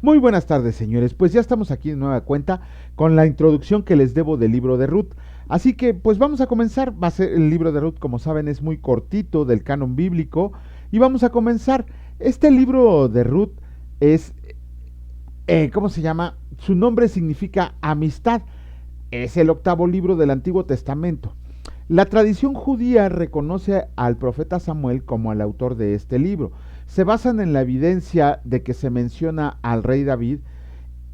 Muy buenas tardes, señores. Pues ya estamos aquí de nueva cuenta con la introducción que les debo del libro de Ruth. Así que pues vamos a comenzar. Va a ser el libro de Ruth, como saben, es muy cortito del canon bíblico. Y vamos a comenzar. Este libro de Ruth es, ¿cómo se llama? Su nombre significa amistad. Es el octavo libro del Antiguo Testamento. La tradición judía reconoce al profeta Samuel como el autor de este libro. Se basan en la evidencia de que se menciona al rey David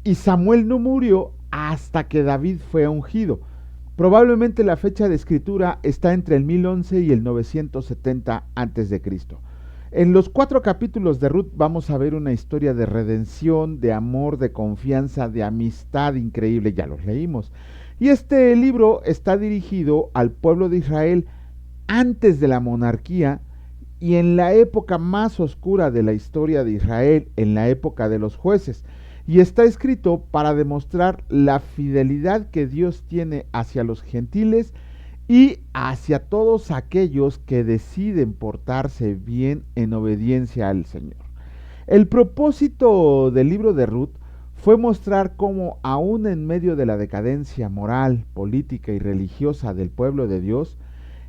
y Samuel no murió hasta que David fue ungido. Probablemente la fecha de escritura está entre el 1011 y el 970 a.C. En los 4 capítulos de Ruth vamos a ver una historia de redención, de amor, de confianza, de amistad increíble, ya los leímos. Y este libro está dirigido al pueblo de Israel antes de la monarquía y en la época más oscura de la historia de Israel, en la época de los jueces. Y está escrito para demostrar la fidelidad que Dios tiene hacia los gentiles y hacia todos aquellos que deciden portarse bien en obediencia al Señor. El propósito del libro de Ruth fue mostrar cómo aún en medio de la decadencia moral, política y religiosa del pueblo de Dios,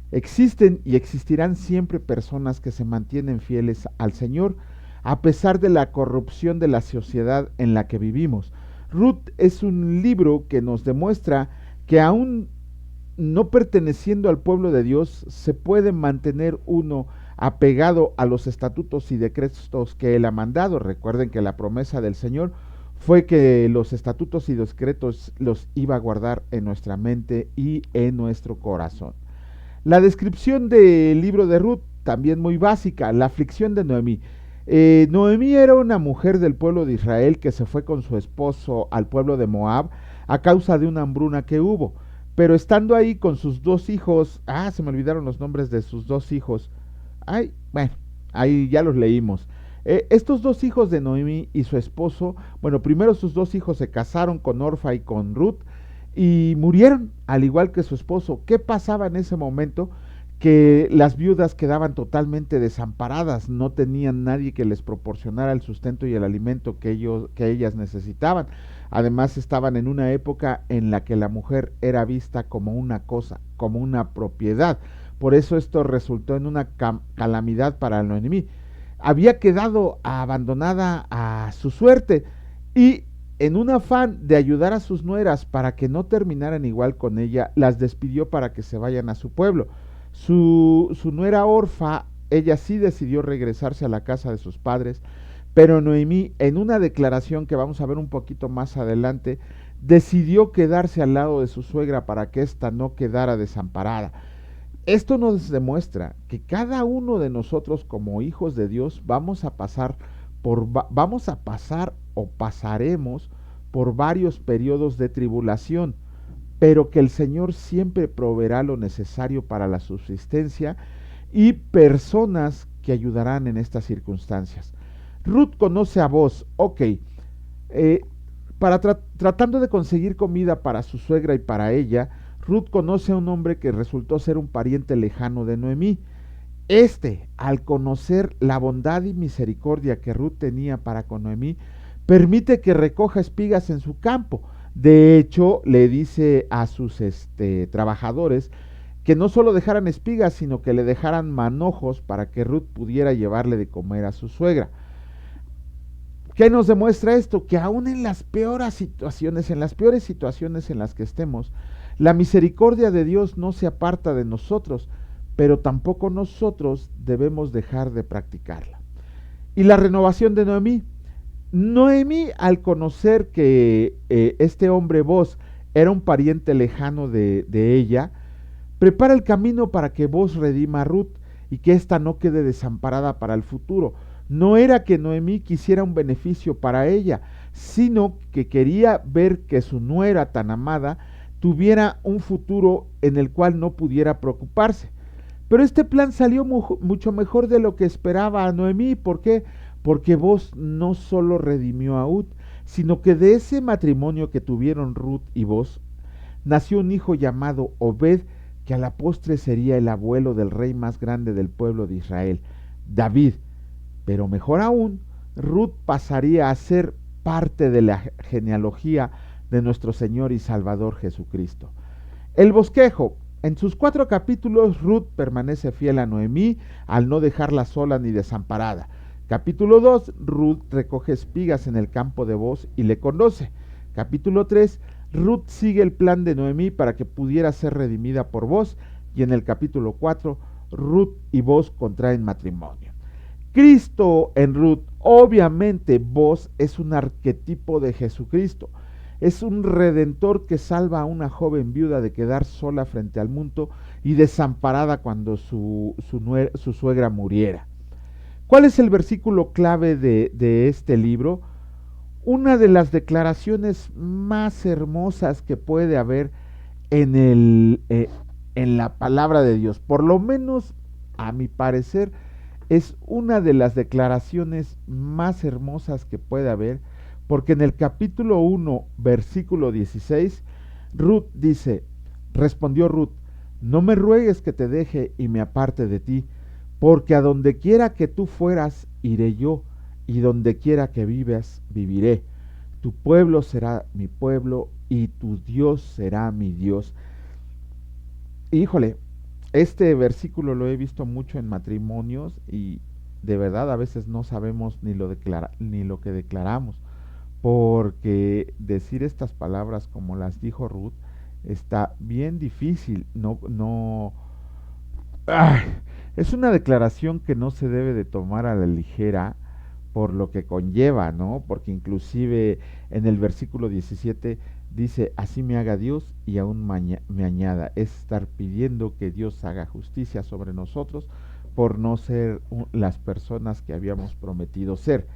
existen y existirán siempre personas que se mantienen fieles al Señor a pesar de la corrupción de la sociedad en la que vivimos. Ruth es un libro que nos demuestra que aún no perteneciendo al pueblo de Dios, se puede mantener uno apegado a los estatutos y decretos que Él ha mandado. Recuerden que la promesa del Señor fue que los estatutos y decretos los iba a guardar en nuestra mente y en nuestro corazón. La descripción del libro de Ruth, también muy básica, la aflicción de Noemí. Noemí era una mujer del pueblo de Israel que se fue con su esposo al pueblo de Moab a causa de una hambruna que hubo. Pero estando ahí con sus dos hijos, se me olvidaron los nombres de sus dos hijos. Ay, bueno, ahí ya los leímos. Estos dos hijos de Noemí y su esposo, bueno, primero sus dos hijos se casaron con Orfa y con Ruth y murieron, al igual que su esposo. ¿Qué pasaba en ese momento? Que las viudas quedaban totalmente desamparadas, no tenían nadie que les proporcionara el sustento y el alimento que ellas necesitaban. Además estaban en una época en la que la mujer era vista como una cosa, como una propiedad. Por eso esto resultó en una calamidad para Noemí. Había quedado abandonada a su suerte y en un afán de ayudar a sus nueras para que no terminaran igual con ella, las despidió para que se vayan a su pueblo. Su nuera Orfa, ella sí decidió regresarse a la casa de sus padres, pero Noemí, en una declaración que vamos a ver un poquito más adelante, decidió quedarse al lado de su suegra para que ésta no quedara desamparada. Esto nos demuestra que cada uno de nosotros como hijos de Dios vamos a pasar o pasaremos por varios periodos de tribulación, pero que el Señor siempre proveerá lo necesario para la subsistencia y personas que ayudarán en estas circunstancias. Ruth conoce a Boaz, ok, tratando de conseguir comida para su suegra y para ella, Ruth conoce a un hombre que resultó ser un pariente lejano de Noemí. Al conocer la bondad y misericordia que Ruth tenía para con Noemí, permite que recoja espigas en su campo. De hecho, le dice a sus trabajadores que no solo dejaran espigas, sino que le dejaran manojos para que Ruth pudiera llevarle de comer a su suegra. ¿Qué nos demuestra esto? Que aún en las peores situaciones en las que estemos, la misericordia de Dios no se aparta de nosotros, pero tampoco nosotros debemos dejar de practicarla. Y la renovación de Noemí. Noemí, al conocer que este hombre Boaz era un pariente lejano de ella, prepara el camino para que Boaz redima a Ruth y que ésta no quede desamparada para el futuro. No era que Noemí quisiera un beneficio para ella, sino que quería ver que su nuera tan amada tuviera un futuro en el cual no pudiera preocuparse. Pero este plan salió mucho mejor de lo que esperaba a Noemí. ¿Por qué? Porque Boaz no solo redimió a Ruth, sino que de ese matrimonio que tuvieron Ruth y Boaz, nació un hijo llamado Obed, que a la postre sería el abuelo del rey más grande del pueblo de Israel, David. Pero mejor aún, Ruth pasaría a ser parte de la genealogía de nuestro Señor y Salvador Jesucristo. El bosquejo. En sus 4 capítulos, Ruth permanece fiel a Noemí al no dejarla sola ni desamparada. Capítulo 2, Ruth recoge espigas en el campo de Booz y le conoce. Capítulo 3, Ruth sigue el plan de Noemí para que pudiera ser redimida por Booz. Y en el capítulo 4, Ruth y Booz contraen matrimonio. Cristo en Ruth. Obviamente Booz es un arquetipo de Jesucristo. Es un redentor que salva a una joven viuda de quedar sola frente al mundo y desamparada cuando su suegra muriera. ¿Cuál es el versículo clave de este libro? Una de las declaraciones más hermosas que puede haber en la palabra de Dios. Por lo menos, a mi parecer, es una de las declaraciones más hermosas que puede haber, porque en el capítulo 1, versículo 16, Ruth dice, respondió Ruth, no me ruegues que te deje y me aparte de ti, porque a donde quiera que tú fueras, iré yo, y donde quiera que vivas, viviré. Tu pueblo será mi pueblo, y tu Dios será mi Dios. Híjole, este versículo lo he visto mucho en matrimonios, y de verdad a veces no sabemos ni lo que declaramos, porque decir estas palabras como las dijo Ruth está bien difícil. Ay, es una declaración que no se debe de tomar a la ligera por lo que conlleva, ¿no? Porque inclusive en el versículo 17 dice, así me haga Dios y aún me añada. Es estar pidiendo que Dios haga justicia sobre nosotros por no ser las personas que habíamos prometido ser.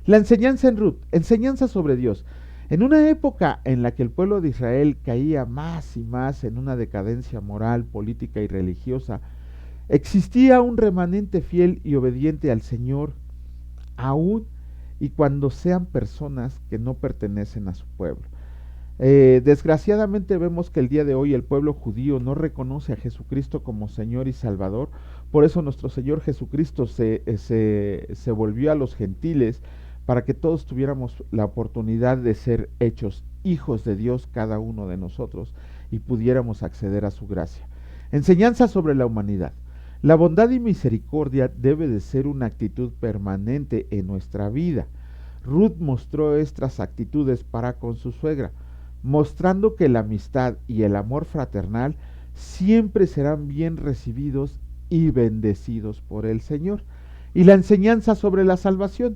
La enseñanza en Ruth, enseñanza sobre Dios. En una época en la que el pueblo de Israel caía más y más en una decadencia moral, política y religiosa, existía un remanente fiel y obediente al Señor, aún y cuando sean personas que no pertenecen a su pueblo. Desgraciadamente vemos que el día de hoy el pueblo judío no reconoce a Jesucristo como Señor y Salvador. Por eso nuestro Señor Jesucristo se volvió a los gentiles para que todos tuviéramos la oportunidad de ser hechos hijos de Dios cada uno de nosotros y pudiéramos acceder a su gracia. Enseñanza sobre la humanidad. La bondad y misericordia debe de ser una actitud permanente en nuestra vida. Ruth mostró estas actitudes para con su suegra, mostrando que la amistad y el amor fraternal siempre serán bien recibidos y bendecidos por el Señor. Y la enseñanza sobre la salvación.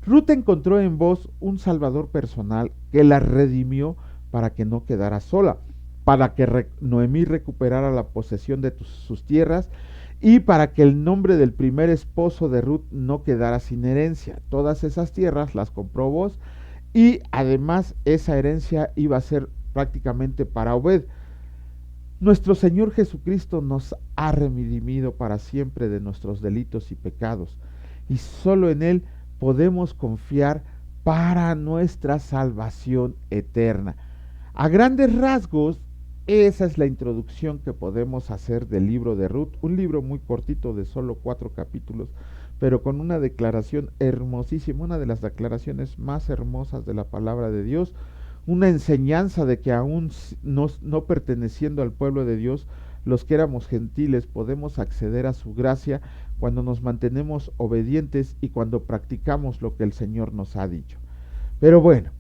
Ruth encontró en Booz un salvador personal que la redimió para que no quedara sola, para que Noemí recuperara la posesión de sus tierras y para que el nombre del primer esposo de Ruth no quedara sin herencia. Todas esas tierras las compró Booz y además esa herencia iba a ser prácticamente para Obed. Nuestro Señor Jesucristo nos ha redimido para siempre de nuestros delitos y pecados, y solo en Él podemos confiar para nuestra salvación eterna. A grandes rasgos, esa es la introducción que podemos hacer del libro de Ruth, un libro muy cortito de solo 4 capítulos, pero con una declaración hermosísima, una de las declaraciones más hermosas de la palabra de Dios, una enseñanza de que aún no perteneciendo al pueblo de Dios, los que éramos gentiles podemos acceder a su gracia cuando nos mantenemos obedientes y cuando practicamos lo que el Señor nos ha dicho. Pero bueno,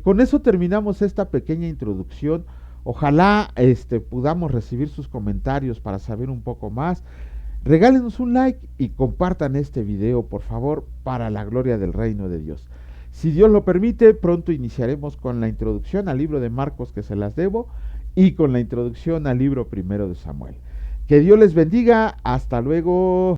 con eso terminamos esta pequeña introducción. Ojalá podamos recibir sus comentarios para saber un poco más. Regálenos un like y compartan este video, por favor, para la gloria del reino de Dios. Si Dios lo permite, pronto iniciaremos con la introducción al libro de Marcos, que se las debo, y con la introducción al libro primero de Samuel. Que Dios les bendiga. Hasta luego.